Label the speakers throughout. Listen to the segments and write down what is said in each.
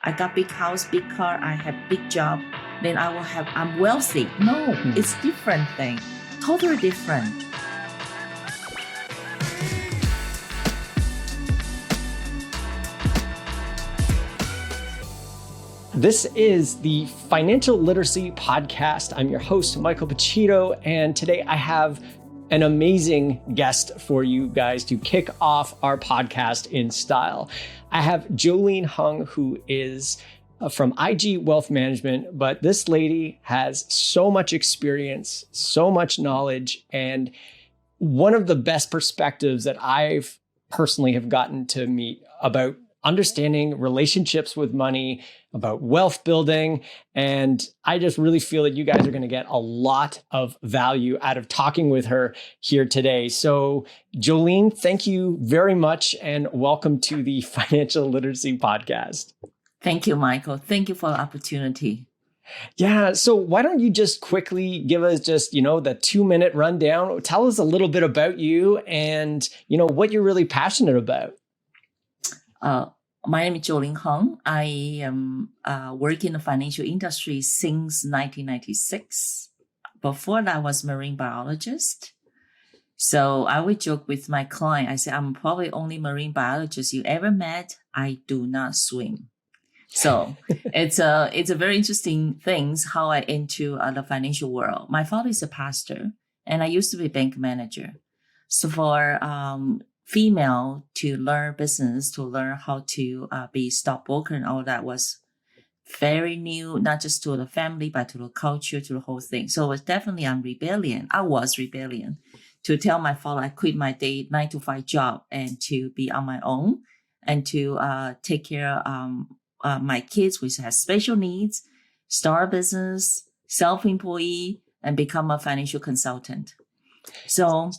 Speaker 1: I got big house, big car, I have big job, then I'm wealthy. No, it's different thing. Totally different.
Speaker 2: This is the Financial Literacy Podcast. I'm your host, Michael Pacino, and today I have an amazing guest for you guys to kick off our podcast in style. I have Jolene Hung, who is from IG Wealth Management, but this lady has so much experience, so much knowledge, and one of the best perspectives that I've personally have gotten to meet about understanding relationships with money, about wealth building. And I just really feel that you guys are going to get a lot of value out of talking with her here today. So Jolene, thank you very much and welcome to the Financial Literacy Podcast.
Speaker 1: Thank you, Michael. Thank you for the opportunity.
Speaker 2: Yeah. So why don't you just quickly give us just, the 2-minute rundown. Tell us a little bit about you and, what you're really passionate about.
Speaker 1: My name is Jolene Hung. I am working in the financial industry since 1996. Before that, I was a marine biologist. So I would joke with my client. I say, I'm probably only marine biologist you ever met. I do not swim. So it's a very interesting thing how I enter the financial world. My father is a pastor, and I used to be a bank manager. So for female to learn business, to learn how to be stockbroker and all that was very new, not just to the family, but to the culture, to the whole thing. So it was definitely I was rebellion to tell my father I quit my day 9-to-5 job and to be on my own and to take care of my kids, which has special needs, start a business, self-employee, and become a financial consultant. So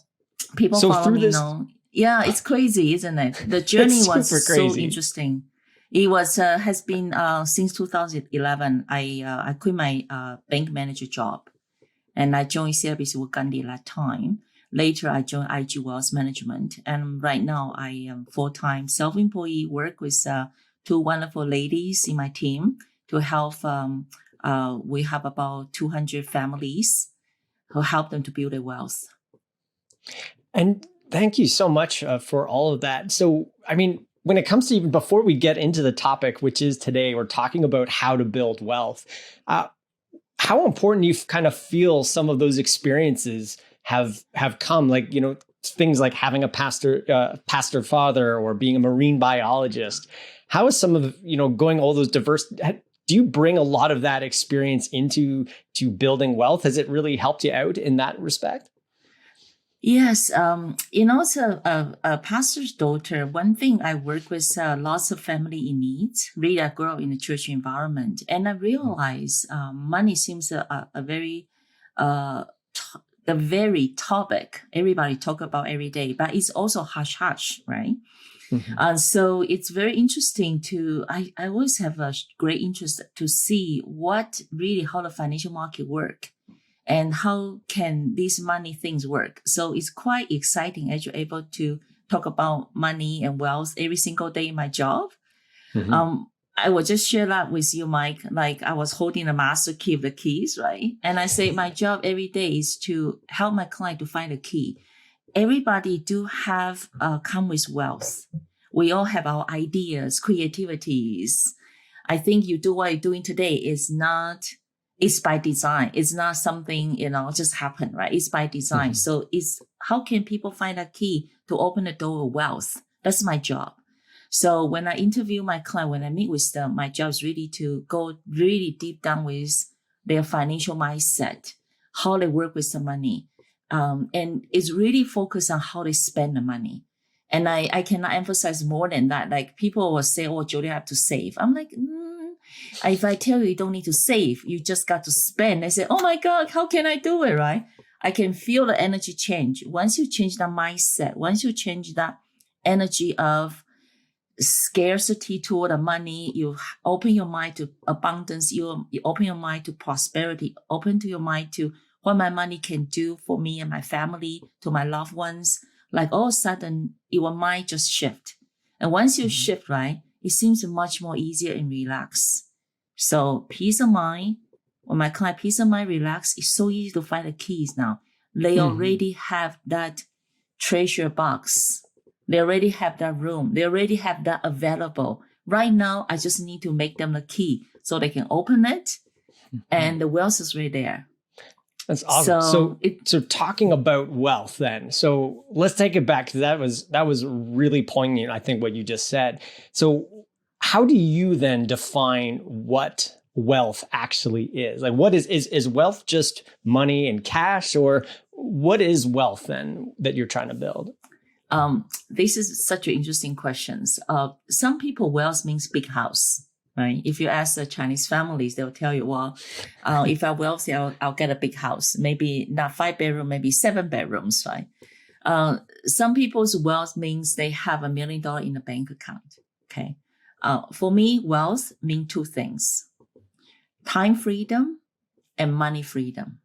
Speaker 1: people follow me now. Yeah, it's crazy, isn't it? The journey was so interesting. It was has been since 2011. I quit my bank manager job, and I joined CIBC Wood Gundy at that time. Later, I joined IG Wealth Management, and right now I am full-time self-employee. Work with 2 wonderful ladies in my team to help. We have about 200 families who help them to build their wealth.
Speaker 2: And thank you so much for all of that. So, when it comes to even before we get into the topic, which is today, we're talking about how to build wealth. How important do you kind of feel some of those experiences have come? Like, things like having a pastor father or being a marine biologist. How is some of, going all those diverse, do you bring a lot of that experience into building wealth? Has it really helped you out in that respect?
Speaker 1: Yes, as a pastor's daughter, one thing I work with lots of family in need. Really, I grew up in a church environment, and I realize money seems a very the very topic everybody talk about every day, but it's also hush hush, right? Mm-hmm. So it's very interesting I always have a great interest to see how the financial market work. And how can these money things work? So it's quite exciting as you're able to talk about money and wealth every single day in my job. Mm-hmm. I will just share that with you, Mike. Like I was holding a master key of the keys, right? And I say my job every day is to help my client to find a key. Everybody do have come with wealth. We all have our ideas, creativities. I think you do what you're doing today it's by design. It's not something, just happen, right? It's by design. Mm-hmm. So it's how can people find a key to open the door of wealth? That's my job. So when I interview my client, when I meet with them, my job is really to go really deep down with their financial mindset, how they work with the money. And it's really focused on how they spend the money. And I cannot emphasize more than that. Like people will say, oh, Jolene, I have to save. I'm like, if I tell you don't need to save, you just got to spend. I say, oh my God, how can I do it, right? I can feel the energy change. Once you change that mindset, once you change that energy of scarcity toward the money, you open your mind to abundance, you open your mind to prosperity, open to your mind to what my money can do for me and my family, to my loved ones. Like all of a sudden, your mind just shift. And once you shift, right, it seems much more easier and relaxed. So peace of mind, when my client peace of mind relax, it's so easy to find the keys now. They already have that treasure box. They already have that room. They already have that available. Right now, I just need to make them the key so they can open it, and the wealth is right there.
Speaker 2: That's awesome. So talking about wealth then. So let's take it back, because that was really poignant, I think, what you just said. So how do you then define what wealth actually is? Like, what is wealth just money and cash, or what is wealth then that you're trying to build?
Speaker 1: This is such an interesting question. Some people, wealth means big house. Right. If you ask the Chinese families, they'll tell you, well, if I'm wealthy, I'll get a big house, maybe not 5 bedrooms, maybe 7 bedrooms. Right. Some people's wealth means they have $1 million in a bank account. Okay. For me, wealth means 2 things: time freedom and money freedom.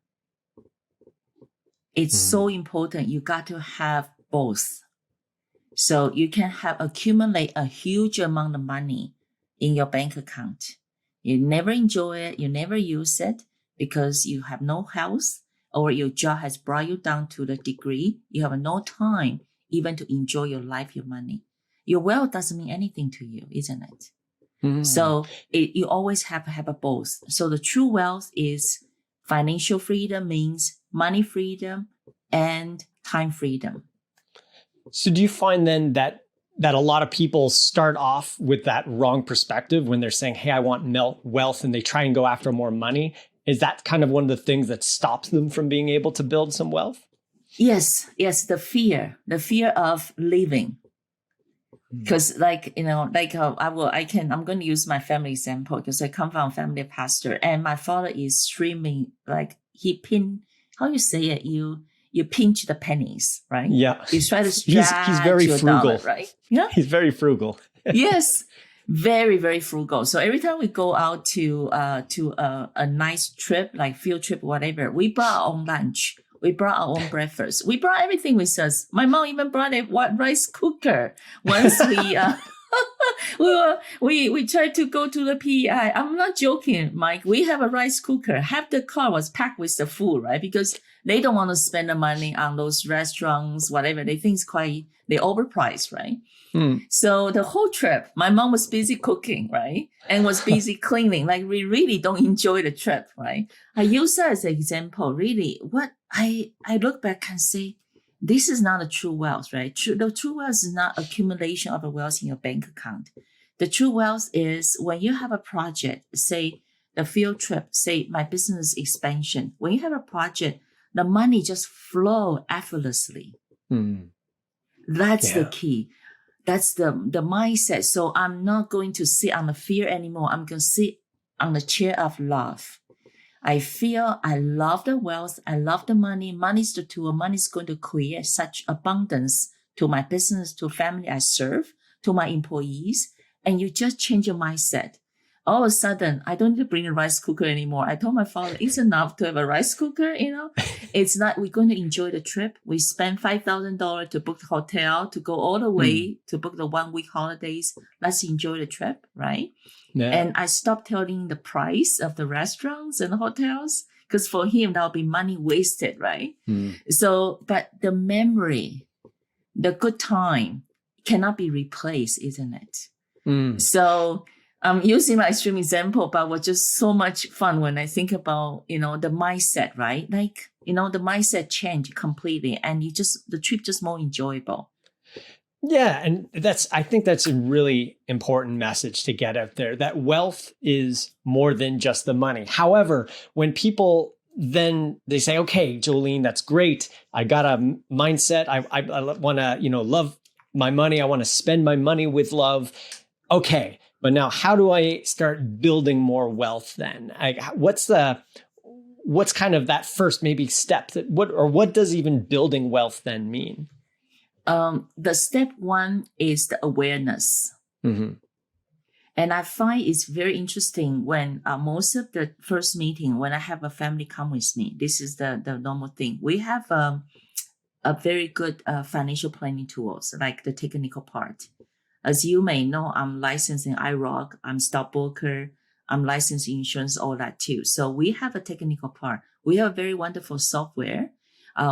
Speaker 1: It's so important. You got to have both. So you can accumulate a huge amount of money in your bank account. You never enjoy it. You never use it because you have no health, or your job has brought you down to the degree you have no time even to enjoy your life, your money. Your wealth doesn't mean anything to you, isn't it? So you always have to have a both. So the true wealth is financial freedom, means money freedom and time freedom.
Speaker 2: So do you find then that a lot of people start off with that wrong perspective when they're saying, hey, I want wealth, and they try and go after more money? Is that kind of one of the things that stops them from being able to build some wealth?
Speaker 1: Yes. The fear of living. Because I'm going to use my family example, because I come from a family pastor, and my father is streaming, like how you say it? You pinch the pennies, right?
Speaker 2: Yeah.
Speaker 1: You try to stretch
Speaker 2: he's very
Speaker 1: your
Speaker 2: frugal,
Speaker 1: dollar, right? Yeah.
Speaker 2: He's very frugal.
Speaker 1: Yes. Very, very frugal. So every time we go out to a nice trip, like field trip, whatever, we brought our own lunch. We brought our own breakfast. We brought everything with us. My mom even brought a rice cooker. Once we tried to go to the PEI. I'm not joking, Mike. We have a rice cooker. Half the car was packed with the food, right? Because they don't want to spend the money on those restaurants, whatever. They think they're overpriced, right? So the whole trip, my mom was busy cooking, right? And was busy cleaning. Like, we really don't enjoy the trip, right? I use that as an example. Really, what I look back and say, this is not a true wealth, right? The true wealth is not accumulation of a wealth in your bank account. The true wealth is when you have a project, say the field trip, say my business expansion. When you have a project, the money just flow effortlessly. That's the key. That's the mindset. So I'm not going to sit on the fear anymore. I'm going to sit on the chair of love. I feel I love the wealth. I love the money. Money is the tool. Money is going to create such abundance to my business, to family I serve, to my employees. And you just change your mindset. All of a sudden, I don't need to bring a rice cooker anymore. I told my father, it's enough to have a rice cooker, It's not, we're going to enjoy the trip. We spend $5,000 to book the hotel, to go all the way to book the 1 week holidays. Let's enjoy the trip, right? Yeah. And I stopped telling the price of the restaurants and the hotels, because for him, that'll be money wasted, right? So, but the memory, the good time cannot be replaced, isn't it? So, I'm using my extreme example, but it was just so much fun when I think about, the mindset, right? Like, the mindset changed completely, and the trip just more enjoyable.
Speaker 2: Yeah. And I think that's a really important message to get out there, that wealth is more than just the money. However, when people then they say, okay, Jolene, that's great. I got a mindset. I want to, love my money. I want to spend my money with love. Okay. But now, how do I start building more wealth then? What's kind of that first maybe step? What does even building wealth then mean?
Speaker 1: The step 1 is the awareness. And I find it's very interesting when most of the first meeting, when I have a family come with me, this is the normal thing. We have a very good financial planning tools, like the technical part. As you may know, I'm licensed in IROC, I'm stockbroker, I'm licensed in insurance, all that too. So we have a technical part. We have very wonderful software.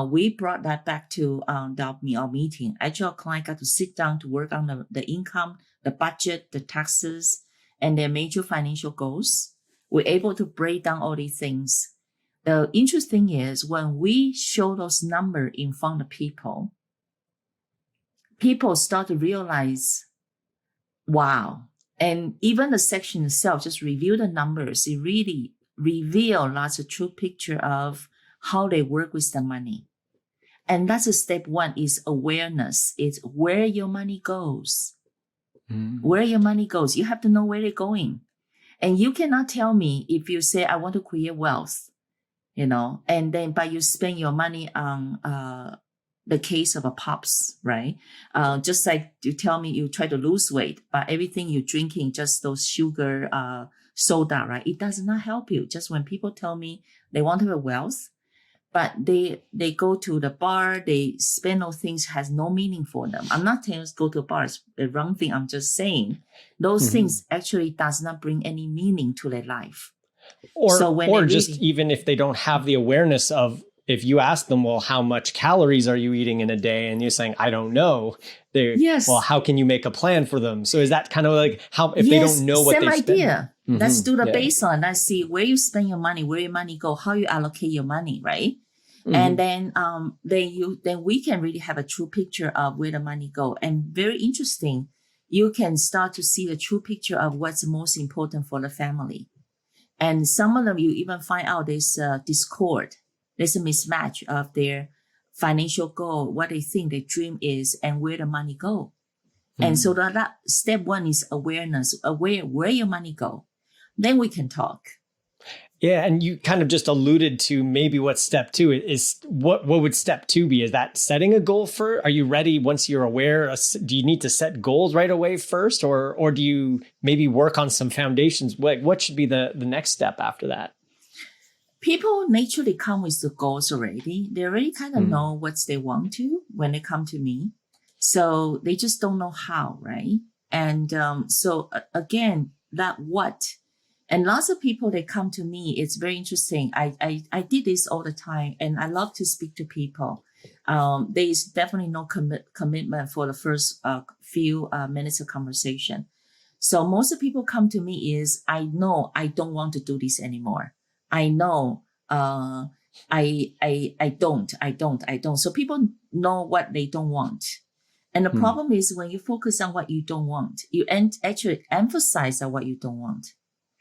Speaker 1: We brought that back to our meeting. Actually, our client got to sit down to work on the income, the budget, the taxes, and their major financial goals. We're able to break down all these things. The interesting is when we show those numbers in front of people, people start to realize, wow. And even the section itself, just review the numbers. It really reveals lots of true picture of how they work with the money. And that's a step one is awareness. It's where your money goes. Where your money goes. You have to know where they're going. And you cannot tell me if you say, I want to create wealth, and then, but you spend your money on, the case of a pops, right? Just like you tell me you try to lose weight, but everything you're drinking, just those sugar, soda, right? It does not help you. Just when people tell me they want to have wealth, but they go to the bar, they spend those things has no meaning for them. I'm not telling us go to bars, the wrong thing. I'm just saying those things actually does not bring any meaning to their life.
Speaker 2: Or just even if they don't have the awareness of, if you ask them, well, how much calories are you eating in a day? And you're saying, I don't know. Well, how can you make a plan for them? So is that kind of like how, if they don't know what they spend? Same idea.
Speaker 1: Let's do the baseline. Let's see where you spend your money, where your money go, how you allocate your money, right? And then we can really have a true picture of where the money go. And very interesting, you can start to see the true picture of what's most important for the family. And some of them, you even find out there's a discord. There's a mismatch of their financial goal, what they think their dream is, and where the money go. And so that step one is awareness, aware where your money go. Then we can talk.
Speaker 2: Yeah, and you kind of just alluded to maybe what step two is. What would step two be? Is that setting a goal for? Are you ready once you're aware? Do you need to set goals right away first, or do you maybe work on some foundations? What should be the next step after that?
Speaker 1: People naturally come with the goals already. They already kind of know what they want to when they come to me. So they just don't know how, right? And so again, that what. And lots of people, they come to me. It's very interesting. I did this all the time, and I love to speak to people. There is definitely no commitment for the first few minutes of conversation. So most of the people come to me is, I know I don't want to do this anymore. I know I don't. So people know what they don't want. And the problem is when you focus on what you don't want, you actually emphasize on what you don't want.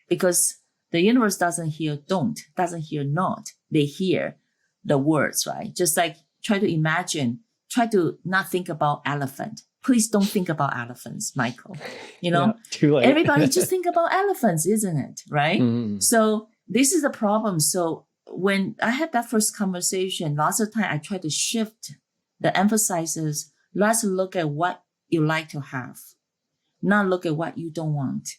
Speaker 1: Because the universe doesn't hear don't, doesn't hear not. They hear the words, right? Just like try to not think about elephant. Please don't think about elephants, Michael.
Speaker 2: Too late.
Speaker 1: Everybody just think about elephants, isn't it? Right? So this is the problem. So when I had that first conversation, lots of time I try to shift the emphasis. Let's look at what you like to have, not look at what you don't want.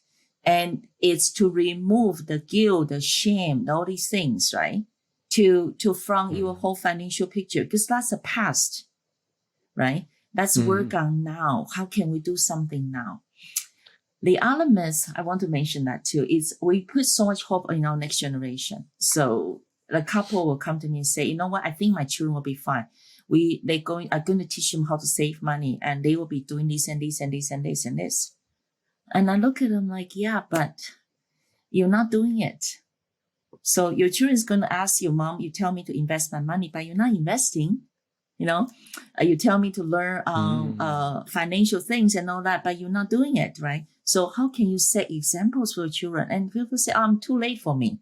Speaker 1: And it's to remove the guilt, the shame, all these things, right? To from your whole financial picture, because that's the past, right? Let's work on now. How can we do something now? The other myth, I want to mention that too, is we put so much hope in our next generation. So the couple will come to me and say, you know what? I think my children will be fine. I'm going to teach them how to save money, and they will be doing this and this and this and this and this. And I look at them like, yeah, but you're not doing it. So your children is going to ask you, Mom, you tell me to invest my money, but you're not investing. You tell me to learn financial things and all that, but you're not doing it, right? So how can you set examples for your children? And people say, too late for me.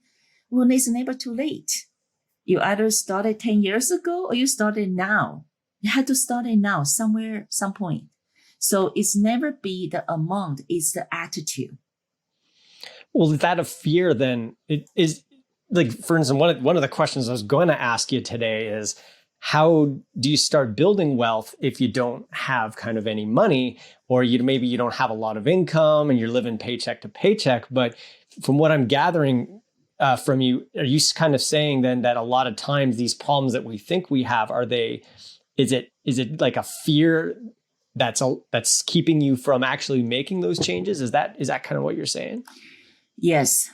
Speaker 1: Well, it's never too late. You either started 10 years ago or you started now. You had to start it now, somewhere, some point. So it's never be the amount, it's the attitude.
Speaker 2: Well, is that a fear then? It is, like, for instance, one of the questions I was going to ask you today is, how do you start building wealth if you don't have kind of any money, or maybe you don't have a lot of income and you're living paycheck to paycheck? But from what I'm gathering from you, are you kind of saying then that a lot of times these problems that we think we have, is it like a fear that's keeping you from actually making those changes? Is that kind of what you're saying?
Speaker 1: Yes.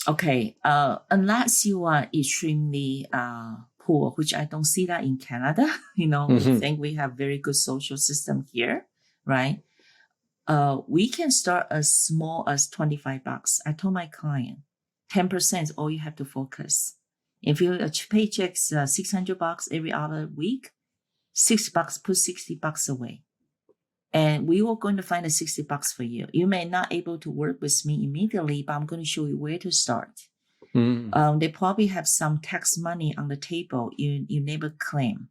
Speaker 1: Okay. Unless you are extremely poor, which I don't see that in Canada. We think we have very good social system here, right? We can start as small as $25. I told my client, 10% is all you have to focus. If your paycheck's $600 every other week, $6, put $60 away. And we were going to find the $60 for you. You may not able to work with me immediately, but I'm going to show you where to start. They probably have some tax money on the table you never claim.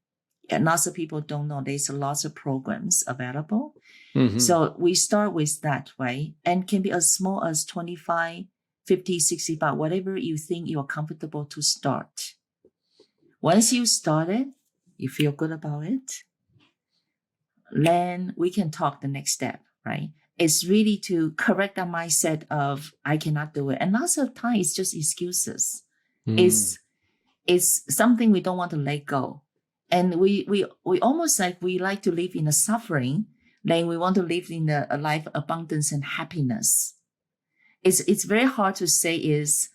Speaker 1: And lots of people don't know there's lots of programs available. So we start with that, right? And can be as small as 25, 50, 60 bucks, whatever you think you are comfortable to start. Once you start it, you feel good about it, then we can talk the next step, right? It's really to correct that mindset of I cannot do it. And lots of times it's just excuses. It's something we don't want to let go. And we almost like we like to live in a suffering, then we want to live in a life of abundance and happiness. It's very hard to say is,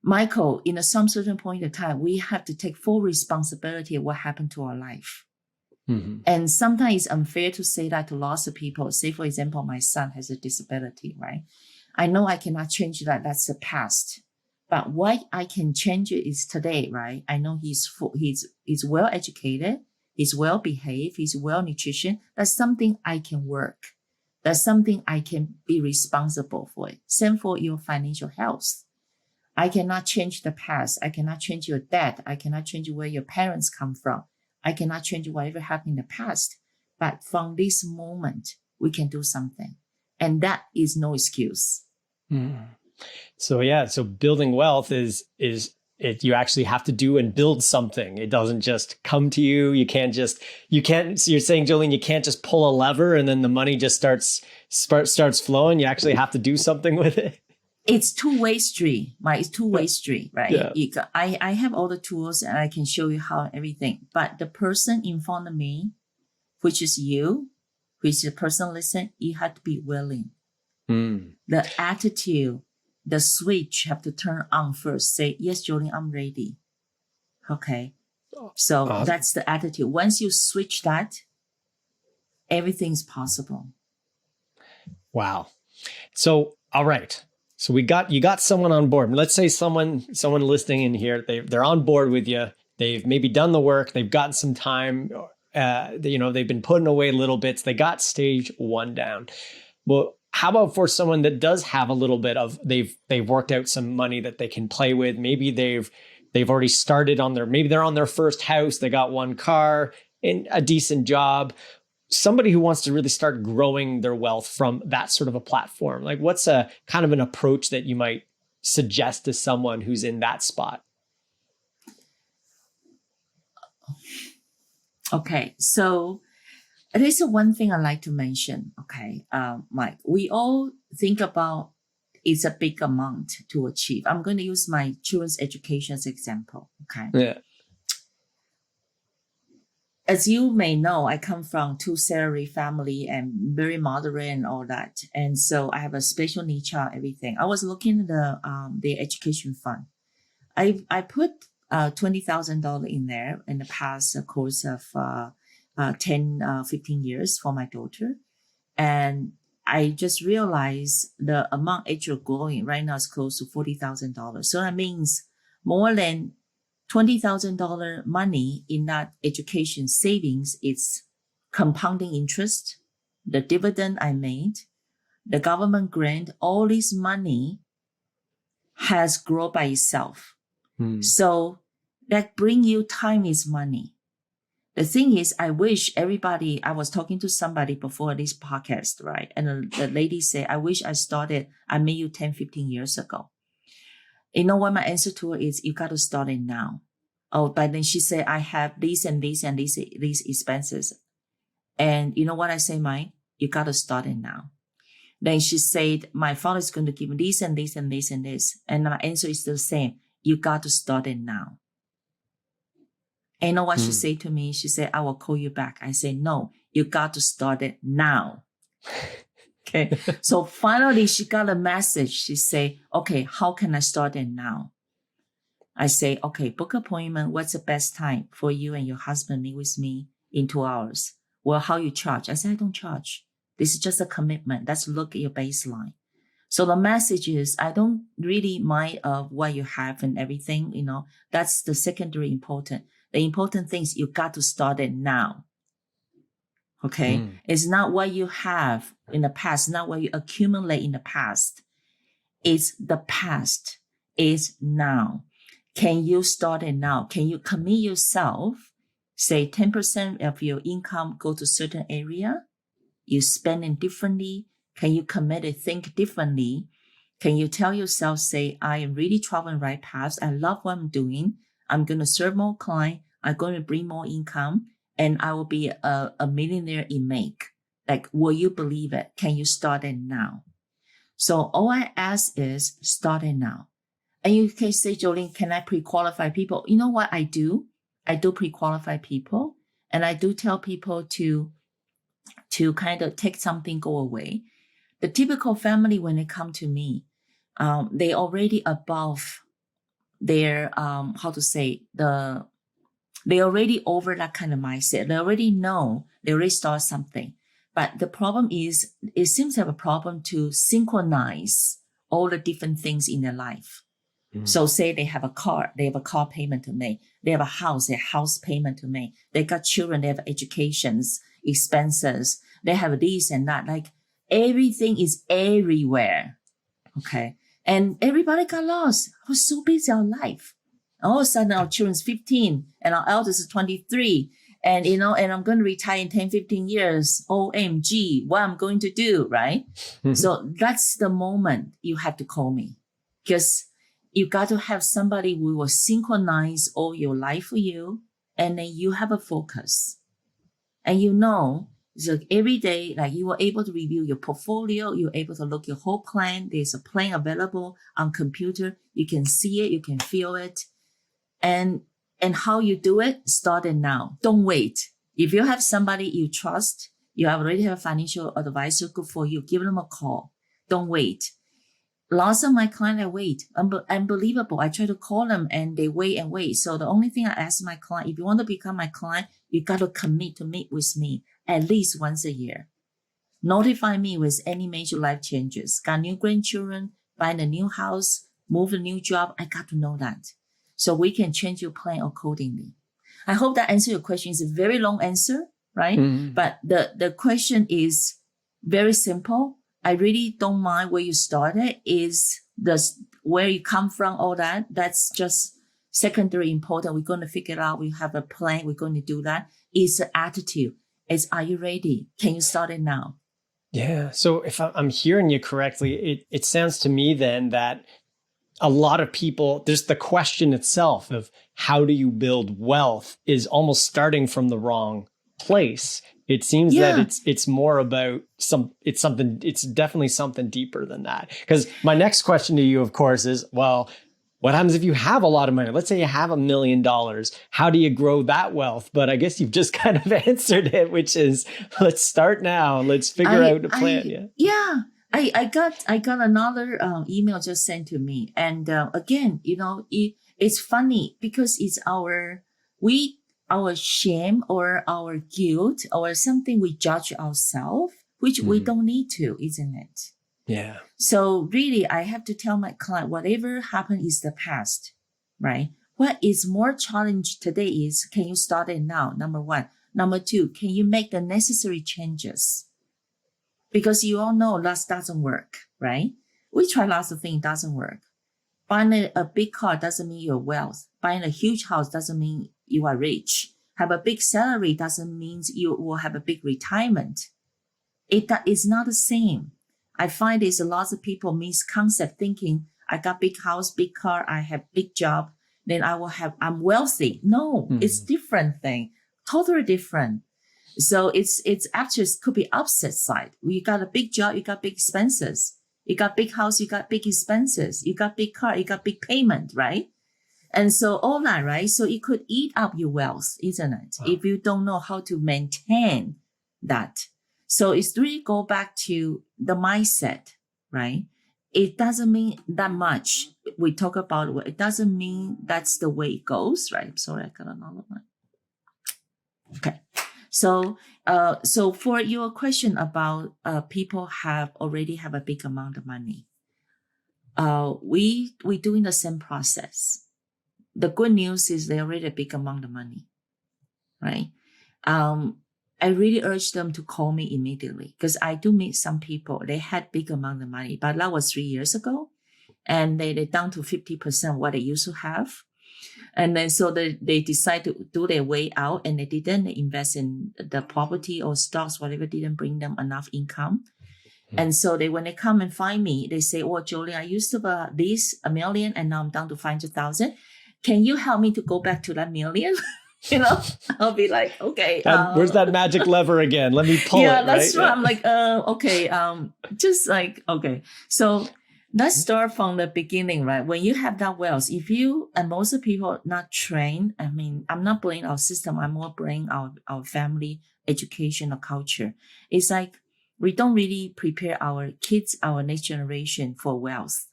Speaker 1: Michael, in some certain point of time, we have to take full responsibility of what happened to our life. And sometimes it's unfair to say that to lots of people. Say, for example, my son has a disability, right? I know I cannot change that. That's the past. But what I can change it is today, right? I know he's well educated, he's well behaved, he's well nutrition. That's something I can work. That's something I can be responsible for. Same for your financial health. I cannot change the past. I cannot change your debt. I cannot change where your parents come from. I cannot change whatever happened in the past. But from this moment, we can do something. And that is no excuse.
Speaker 2: So building wealth is you actually have to do and build something. It doesn't just come to you. You're saying, Jolene, you can't just pull a lever and then the money just starts flowing. You actually have to do something with it.
Speaker 1: It's two-way street, right? It's two-way street, right?
Speaker 2: Yeah.
Speaker 1: I have all the tools and I can show you how everything. But the person in front of me, which is you, which is the person listening, you have to be willing. The attitude, the switch have to turn on first. Say, yes, Jolene, I'm ready. Okay. So that's the attitude. Once you switch that, everything's possible. Wow.
Speaker 2: So, all right. So you got someone on board. Let's say someone listening in here, they're on board with you. They've maybe done the work. They've gotten some time. They've been putting away little bits. They got stage 1 down. Well, how about for someone that does have a little bit of they've worked out some money that they can play with? Maybe they've already started maybe they're on their first house. They got 1 car and a decent job. Somebody who wants to really start growing their wealth from that sort of a platform, like what's a kind of an approach that you might suggest to someone who's in that spot?
Speaker 1: Okay, so there's one thing I like to mention. Okay, Mike, we all think about it's a big amount to achieve. I'm going to use my children's education as example. Okay.
Speaker 2: Yeah.
Speaker 1: As you may know, I come from 2 salary family and very moderate and all that. And so I have a special needs child, everything. I was looking at the education fund. I put $20,000 in there in the past course of 10, 15 years for my daughter. And I just realized the amount actually growing right now is close to $40,000. So that means more than $20,000 money in that education savings is compounding interest, the dividend I made, the government grant, all this money has grown by itself. So that bring you time is money. The thing is, I wish everybody, I was talking to somebody before this podcast, right? And the lady said, I wish I met you 10, 15 years ago. You know what my answer to her is? You got to start it now. Oh, but then she said, I have these and these and these expenses. And you know what I say, Mike? You got to start it now. Then she said, my father's going to give me this and this and this and this. And my answer is the same. You got to start it now. And you know what she said to me? She said, I will call you back. I said, no, you got to start it now. Okay. So finally she got a message. She said, okay, how can I start it now? I say, okay, book appointment. What's the best time for you and your husband meet with me in 2 hours? Well, how you charge? I said, I don't charge. This is just a commitment. Let's look at your baseline. So the message is, I don't really mind what you have and everything, that's the secondary important. The important thing is you got to start it now. Okay. It's not what you have in the past, not what you accumulate in the past. It's the past. It's now. Can you start it now? Can you commit yourself? Say 10% of your income go to certain area. You spend it differently. Can you commit it, think differently? Can you tell yourself, say, I am really traveling right path. I love what I'm doing. I'm going to serve more clients. I'm going to bring more income. And I will be a millionaire in make. Like, will you believe it? Can you start it now? So all I ask is start it now. And you can say, Jolene, can I pre-qualify people? You know what I do? I do pre-qualify people. And I do tell people to kind of take something, go away. The typical family, when they come to me, they already above their, they already over that kind of mindset. They already know, they already start something. But the problem is, it seems to have a problem to synchronize all the different things in their life. So say they have a car payment to make. They have a house payment to make. They got children, they have educations, expenses. They have this and that. Like everything is everywhere. Okay. And everybody got lost. I was so busy in our life. All of a sudden our children's 15 and our eldest is 23. And, and I'm going to retire in 10, 15 years. OMG, what I'm going to do, right? So that's the moment you have to call me, because you got to have somebody who will synchronize all your life for you. And then you have a focus. And so every day, like you were able to review your portfolio. You're able to look your whole plan. There's a plan available on computer. You can see it. You can feel it. And how you do it, start it now. Don't wait. If you have somebody you trust, you already have a financial advisor, good for you. Give them a call. Don't wait. Lots of my clients, I wait. Unbelievable. I try to call them and they wait and wait. So the only thing I ask my client, if you want to become my client, you got to commit to meet with me at least once a year. Notify me with any major life changes. Got new grandchildren, buying a new house, move a new job. I got to know that. So we can change your plan accordingly. I hope that answers your question. It's a very long answer, right? But the question is very simple. I really don't mind where you started. Is where you come from, all that. That's just secondary important. We're going to figure it out. We have a plan. We're going to do that. It's the attitude. It's, are you ready? Can you start it now?
Speaker 2: Yeah. So if I'm hearing you correctly, it sounds to me then that a lot of people, there's the question itself of how do you build wealth is almost starting from the wrong place. It seems that it's more about it's definitely something deeper than that. Because my next question to you, of course, is, well, what happens if you have a lot of money? Let's say you have $1 million. How do you grow that wealth? But I guess you've just kind of answered it, which is, let's start now. Let's figure out a plan.
Speaker 1: I got another email just sent to me. And again, it's funny because it's our shame or our guilt or something we judge ourselves, which we don't need to, isn't it?
Speaker 2: Yeah.
Speaker 1: So really, I have to tell my client, whatever happened is the past, right? What is more challenge today is, can you start it now? Number one. Number two, can you make the necessary changes? Because you all know that doesn't work, right? We try lots of things, doesn't work. Buying a big car doesn't mean you're wealth. Buying a huge house doesn't mean you are rich. Have a big salary doesn't mean you will have a big retirement. It is not the same. I find there's a lot of people misconcept thinking, I got big house, big car, I have big job, then I'm wealthy. No, it's different thing. Totally different. So it's actually could be opposite side. You got a big job, you got big expenses. You got big house, you got big expenses. You got big car, you got big payment, right? And so all that, right? So it could eat up your wealth, isn't it?
Speaker 2: Wow.
Speaker 1: If you don't know how to maintain that. So it's really go back to the mindset, right? It doesn't mean that much. We talk about it doesn't mean that's the way it goes, right? Sorry, I got another one. Okay. So for your question about people already have a big amount of money, we doing the same process. The good news is they already a big amount of money, right? I really urge them to call me immediately because I do meet some people. They had big amount of money, but that was 3 years ago, and they down to 50% what they used to have. And then so they decide to do their way out, and they didn't invest in the property or stocks, whatever didn't bring them enough income. And so when they come and find me, they say, "Oh, Jolene, I used to have this $1 million, and now I'm down to 500,000. Can you help me to go back to that million?" I'll be like, okay.
Speaker 2: Where's that magic lever again? Let me pull it.
Speaker 1: Yeah, that's
Speaker 2: right.
Speaker 1: right. I'm like, okay. Just like, okay. So let's start from the beginning, right? When you have that wealth, and most of people are not trained. I mean, I'm not blaming our system. I'm more blaming our family education or culture. It's like we don't really prepare our kids, our next generation for wealth.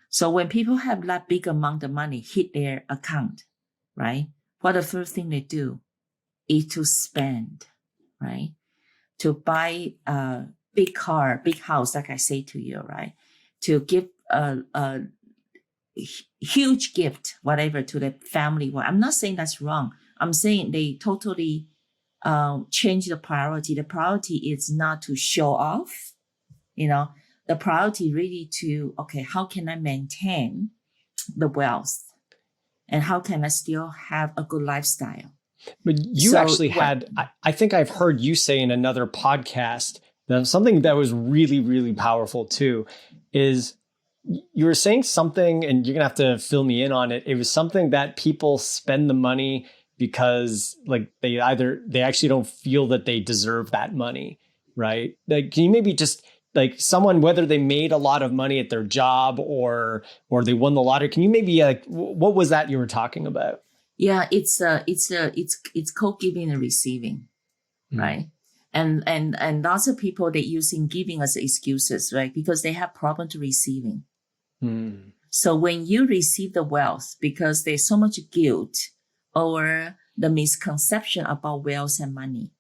Speaker 1: So when people have that big amount of money hit their account, right? What the first thing they do is to spend, right? To buy a big car, big house, like I say to you, right? To give a huge gift, whatever, to the family. Well, I'm not saying that's wrong. I'm saying they totally change the priority. The priority is not to show off, the priority really to, okay, how can I maintain the wealth? And how can I still have a good lifestyle?
Speaker 2: But you actually had, I think I've heard you say in another podcast, that something that was really, really powerful too, is you were saying something, and you're going to have to fill me in on it. It was something that people spend the money because like they actually don't feel that they deserve that money, right? Like, can you maybe just like someone, whether they made a lot of money at their job or they won the lottery, can you maybe what was that you were talking about?
Speaker 1: Yeah, it's called giving and receiving, right? And lots of people, they're using giving as excuses, right? Because they have problem to receiving. So when you receive the wealth, because there's so much guilt or the misconception about wealth and money,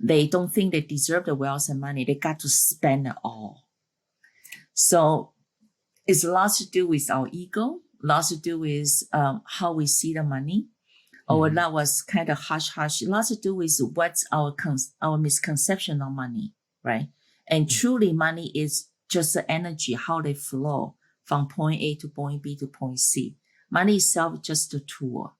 Speaker 1: they don't think they deserve the wealth and money. They got to spend it all. So it's lots to do with our ego, lots to do with how we see the money. Or that was kind of hush-hush. Lots to do with what's our misconception of money, right? And truly, money is just the energy, how they flow from point A to point B to point C. Money itself is just a tool.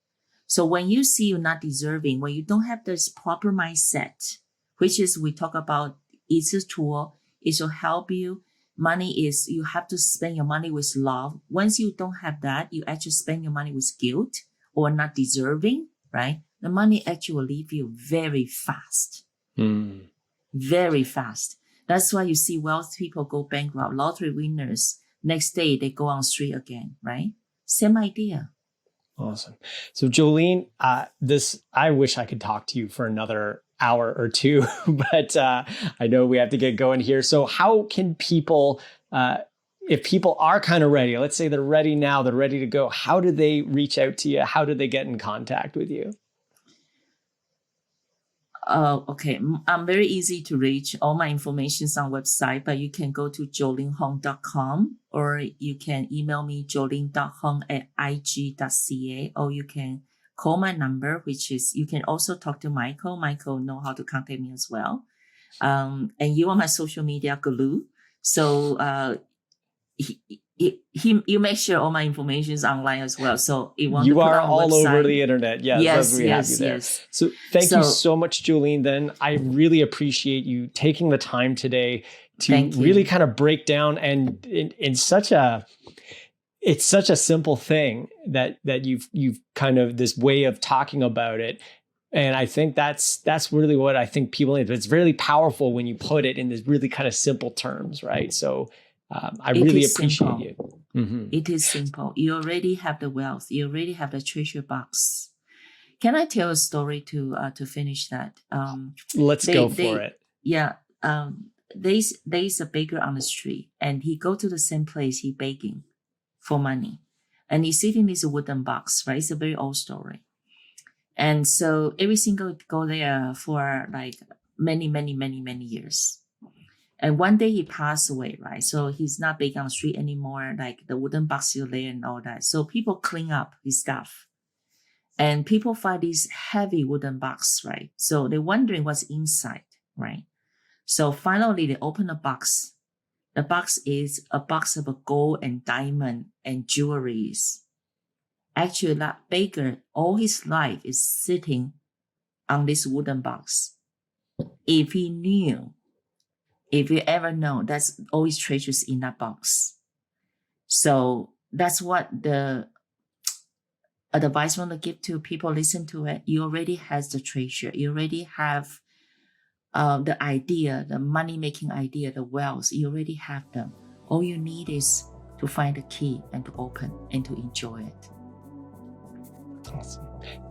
Speaker 1: So when you see you're not deserving, when you don't have this proper mindset, which is we talk about, it's a tool, it will help you. Money is, you have to spend your money with love. Once you don't have that, you actually spend your money with guilt or not deserving, right? The money actually will leave you very fast. Very fast. That's why you see wealthy people go bankrupt, lottery winners, next day they go on street again, right? Same idea.
Speaker 2: Awesome. So Jolene, I wish I could talk to you for another hour or two, but I know we have to get going here. So how can people, if people are kind of ready, let's say they're ready now, they're ready to go, how do they reach out to you? How do they get in contact with you?
Speaker 1: Okay. I'm very easy to reach. All my information is on website, but you can go to jolenehong.com, or you can email me jolene.hong@ig.ca, or you can call my number, which is, you can also talk to Michael. Michael know how to contact me as well. And you are my social media guru. So, you make sure all my information is online as well. So you are
Speaker 2: all
Speaker 1: website,
Speaker 2: over the internet. Yes, we have you there.
Speaker 1: Yes.
Speaker 2: So thank you so much, Jolene. Then I really appreciate you taking the time today to really kind of break down, and it's such a simple thing that you've kind of this way of talking about it. And I think that's really what I think people need. It's really powerful when you put it in this really kind of simple terms, right? So I really appreciate you.
Speaker 1: It is simple. You already have the wealth. You already have the treasure box. Can I tell a story to finish that?
Speaker 2: Let's go for it.
Speaker 1: Yeah. There's a baker on the street, and he go to the same place. He begging for money, and he sit in this wooden box. Right, it's a very old story. And so every single go there for like many years. And one day he passed away, right? So he's not begging on the street anymore. Like the wooden box still there and all that. So people clean up his stuff. And people find this heavy wooden box, right? So they're wondering what's inside, right? So finally they open the box. The box is a box of gold and diamond and jewelries. Actually, that baker, all his life is sitting on this wooden box. If you ever know, that's all his treasures in that box. So that's what the advice I want to give to people. Listen to it. You already has the treasure. You already have the idea, the money-making idea, the wealth. You already have them. All you need is to find the key and to open and to enjoy it.
Speaker 2: Awesome.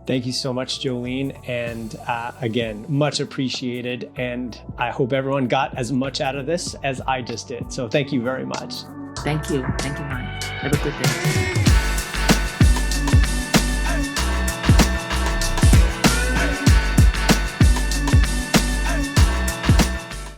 Speaker 2: Thank you so much, Jolene. And again, much appreciated. And I hope everyone got as much out of this as I just did. So thank you very much.
Speaker 1: Thank you. Thank you, Mike. Have a good day.